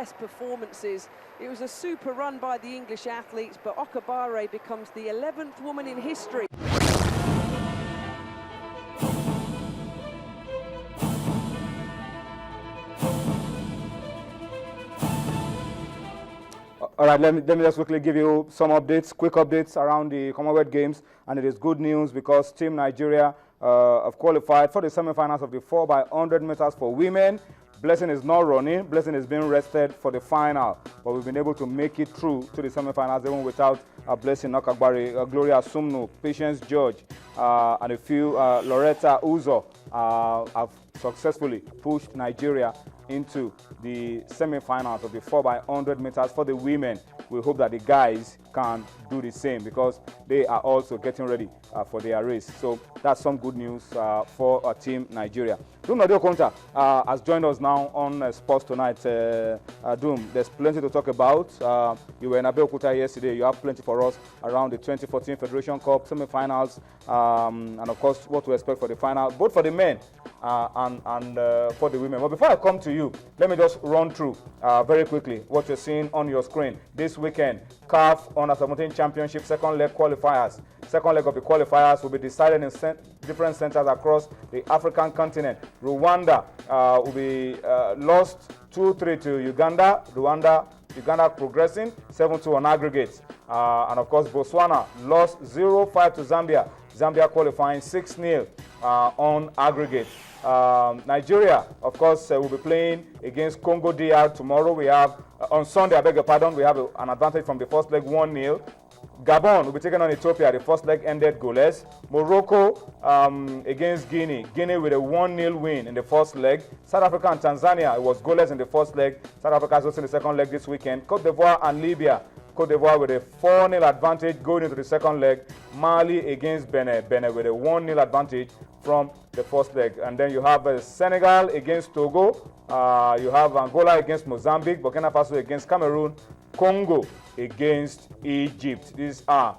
best performances. It was a super run by the English athletes, but Okabare becomes the 11th woman in history. All right, let me just quickly give you some updates, quick updates around the Commonwealth Games. And it is good news because Team Nigeria have qualified for the semi-finals of the 4x100 meters for women. Blessing is not running. Blessing is being rested for the final. But we've been able to make it through to the semi-finals even without Blessing Okagbare, Gloria Sumno, Patience George, and a few, Loretta Uzo have successfully pushed Nigeria into the semi-finals of the 4x100 meters for the women. We hope that the guys can do the same because they are also getting ready for their race. So that's some good news for Team Nigeria. Doom Nadio Konta has joined us now on Sports Tonight. Doom, there's plenty to talk about. You were in Abeokuta yesterday. You have plenty for us around the 2014 Federation Cup semi-finals, and of course what to expect for the final, both for the men and for the women. But before I come to you, let me just run through very quickly what you're seeing on your screen. This weekend, CAF Under-17 Championship second leg qualifiers. Second leg of the qualifiers will be decided in different centers across the African continent. Rwanda will be lost 2-3 to Uganda. Uganda progressing 7-2 on aggregate. And of course, Botswana lost 0-5 to Zambia. Zambia qualifying 6-0 on aggregate. Nigeria, of course, will be playing against Congo DR tomorrow. We have, on Sunday, I beg your pardon, we have an advantage from the first leg 1-0. Gabon will be taking on Ethiopia. The first leg ended goalless. Morocco against Guinea. Guinea with a 1-0 win in the first leg. South Africa and Tanzania, it was goalless in the first leg. South Africa is hosting the second leg this weekend. Cote d'Ivoire and Libya. Cote d'Ivoire with a 4-0 advantage going into the second leg. Mali against Benin. Benin with a 1-0 advantage from the first leg. And then you have Senegal against Togo. You have Angola against Mozambique. Burkina Faso against Cameroon. Congo against Egypt. These are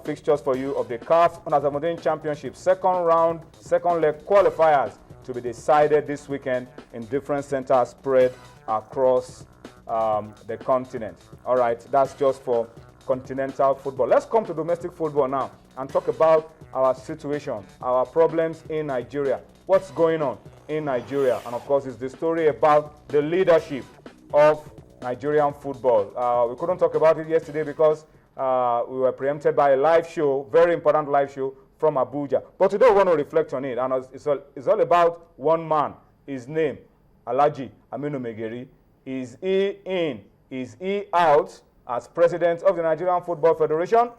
fixtures for you of the CAF Under-17 Championship second round, second leg qualifiers to be decided this weekend in different centers spread across the continent. All right, that's just for continental football. Let's come to domestic football now and talk about our situation, our problems in Nigeria. What's going on in Nigeria? And of course, it's the story about the leadership of Nigerian football. We couldn't talk about it yesterday because we were preempted by a live show, very important live show from Abuja. But today we want to reflect on it, and it's all about one man. His name, Alhaji Aminu Megeri. Is he in? Is he out as president of the Nigerian Football Federation?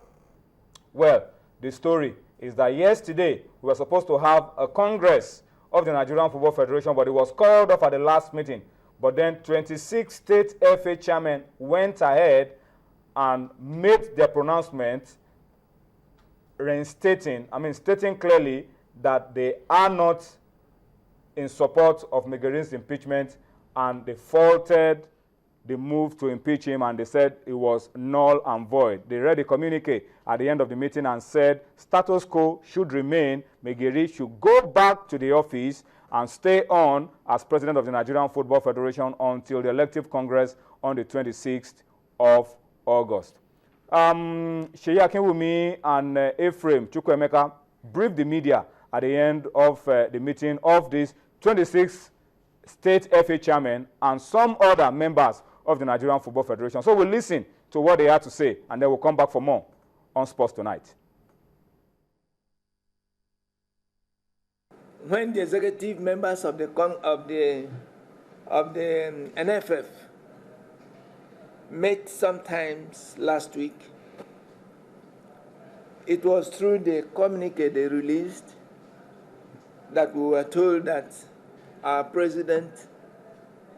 Well, the story is that yesterday we were supposed to have a congress of the Nigerian Football Federation, but it was called off at the last meeting. But then 26 state FA chairmen went ahead and made their pronouncement stating clearly that they are not in support of Megeri's impeachment, and they faulted the move to impeach him, and they said it was null and void. They read a communique at the end of the meeting and said status quo should remain. Megeri should go back to the office and stay on as president of the Nigerian Football Federation until the elective congress on the 26th of August. Seyi Akinwumi and Ephraim Chukwuemeka briefed the media at the end of the meeting of this 26th state FA chairman and some other members of the Nigerian Football Federation. So we'll listen to what they had to say, and then we'll come back for more on Sports Tonight. When the executive members of the NFF met sometimes last week, it was through the communique they released that we were told that our president,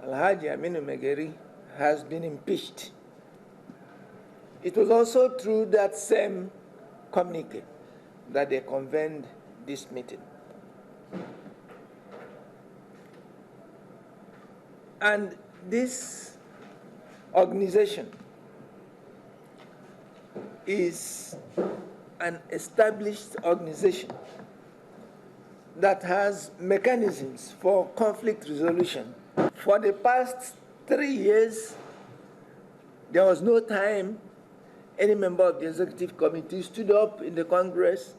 Alhaji Aminu Megeri, has been impeached. It was also through that same communique that they convened this meeting. And this organization is an established organization that has mechanisms for conflict resolution. For the past 3 years, there was no time any member of the executive committee stood up in the Congress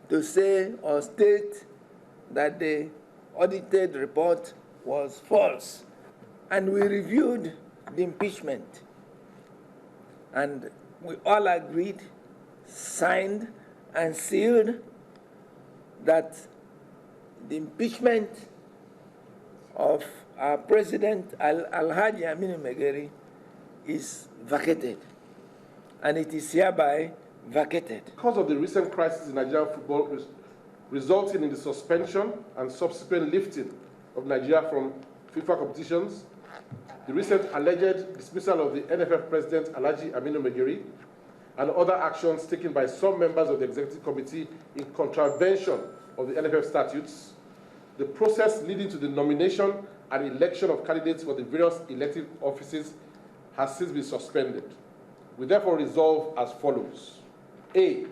to say or state that the audited report was false. And we reviewed the impeachment. And we all agreed, signed, and sealed that the impeachment of our President Alhaji Aminu Megeri is vacated, and it is hereby vacated. Because of the recent crisis in Nigerian football resulting in the suspension and subsequent lifting of Nigeria from FIFA competitions, the recent alleged dismissal of the NFF President Alhaji Aminu Megeri, and other actions taken by some members of the Executive Committee in contravention of the NFF statutes, the process leading to the nomination and election of candidates for the various elective offices has since been suspended. We therefore resolve as follows. A,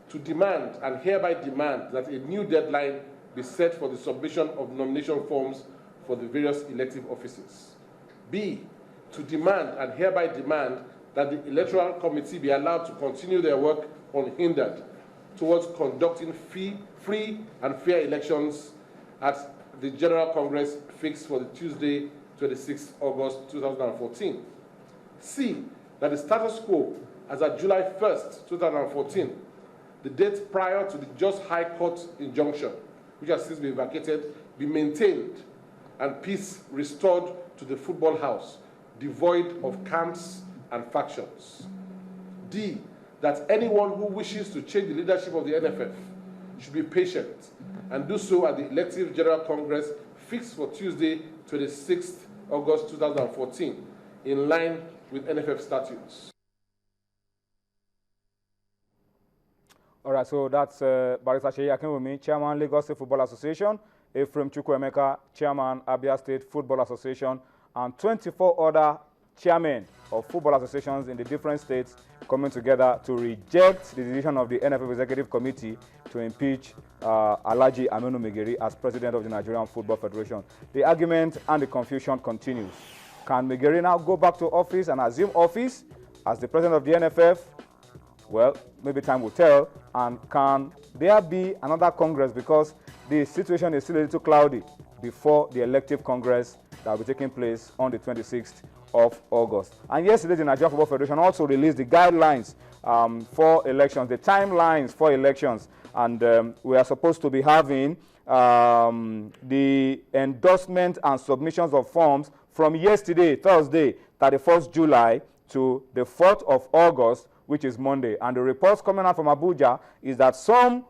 to demand and hereby demand that a new deadline be set for the submission of nomination forms for the various elective offices. B, to demand and hereby demand that the Electoral Committee be allowed to continue their work unhindered towards conducting free and fair elections at the General Congress fixed for the Tuesday, 26 August 2014. C, that the status quo as at July 1st, 2014, the date prior to the Just High Court injunction, which has since been vacated, be maintained and peace restored to the football house, devoid of camps and factions. D, that anyone who wishes to change the leadership of the NFF should be patient and do so at the elective General Congress fixed for Tuesday, 26th August 2014, in line with NFF statutes. All right, so that's Barrister Seyi Akinwumi, Chairman, Lagos State Football Association, Ephraim Chukwuemeka, Chairman, Abia State Football Association, and 24 other chairmen of football associations in the different states coming together to reject the decision of the NFF Executive Committee to impeach Alhaji Aminu Megeri as president of the Nigerian Football Federation. The argument and the confusion continues. Can Megeri now go back to office and assume office as the president of the NFF? Well, maybe time will tell. And can there be another Congress, because the situation is still a little cloudy, before the elective Congress that will be taking place on the 26th of August. And yesterday, the Nigerian Football Federation also released the guidelines for elections, the timelines for elections. And we are supposed to be having the endorsement and submissions of forms from yesterday, Thursday, 31st July, to the 4th of August, which is Monday. And the reports coming out from Abuja is that some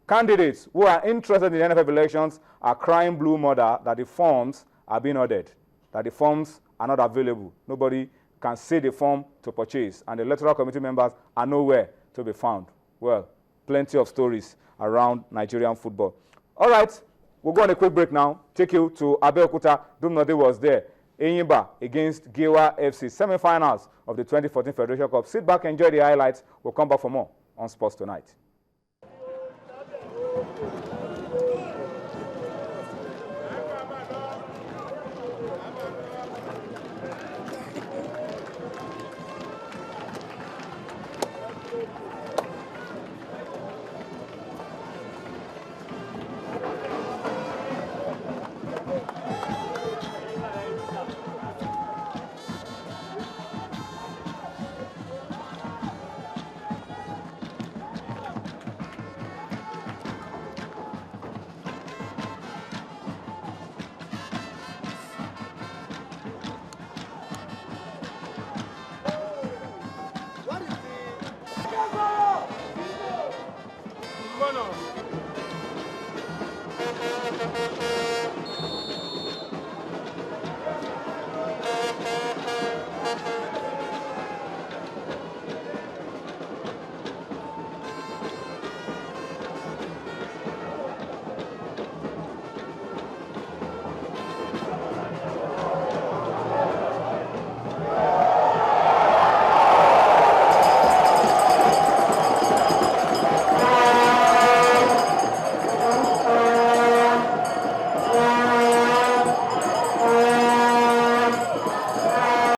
candidates who are interested in the NFF elections are crying blue mother that the forms are being ordered, that the forms are not available. Nobody can see the form to purchase, and the electoral committee members are nowhere to be found. Well, plenty of stories around Nigerian football. All right, we'll go on a quick break now. Take you to Abeokuta. Dumnode was there. Enyimba against Giwa FC, semi-finals of the 2014 Federation Cup. Sit back, enjoy the highlights. We'll come back for more on Sports Tonight.